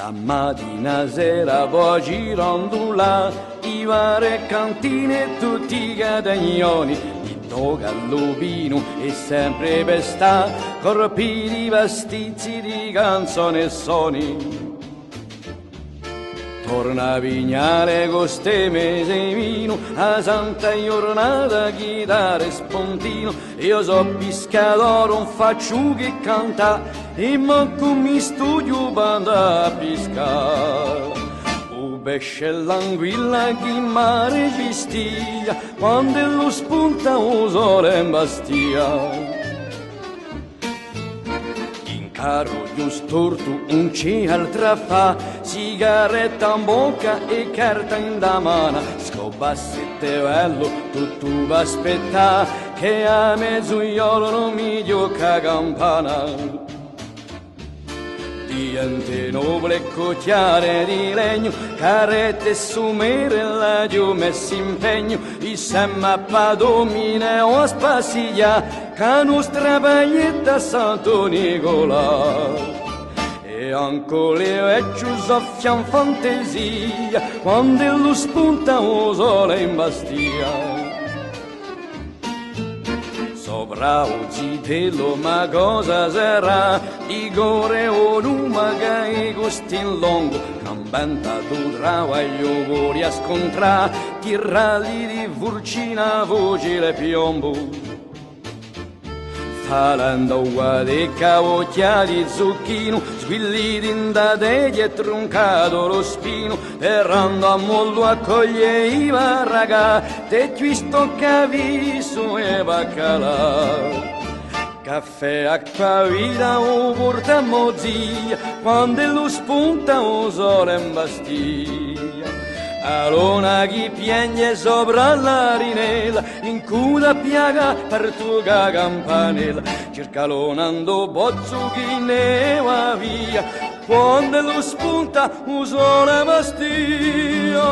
Da mattina sera poi girondola, i vari cantine tutti i catagnoni, di tocca all'upino e sempre per sta, corpi di vestiti di canzoni e soni. Torna a Vignale con ste mese vino, a santa giornata chitarra e spuntino, io so pescatore, non faccio che canta, e manco mi studio per andare a pescare. O pesce e l'anguilla che in mare ci stia, quando lo spunta o sole in bastia. Caro io storto un c'è altra fa, sigaretta in bocca e carta in da mano, scobassette bello, tutto va aspettare, che a mezzogiorno non mi gioca campana. Diente nobile cocchiare di legno, carrette sumere la giù messi impegno, i semma domine o spasiglia, che nostra baglietta Santo Nicola. E anche le vecchie soffiano fantasia, quando lo spunta o sole in bastia. Sopra un zitello ma cosa sarà, di gore o luma che i gusti in lungo, cambenta tu travaglio vuoi a scontrare, tirali di furcina voce le piombo. Falando di cavocchia di zucchino, squilliti in da teglia e truncato lo spino, errando a mollo accoglie i varragà, te sto caviso e baccalà. Caffè, acqua, vita o porta mozzia, quando lo spunta o sole in bastiglia. A luna che piange sopra l'arinella, in cuna piaga per tua campanella, cerca l'onando bozzo che ne va via, quando lo spunta o sole in bastiglia.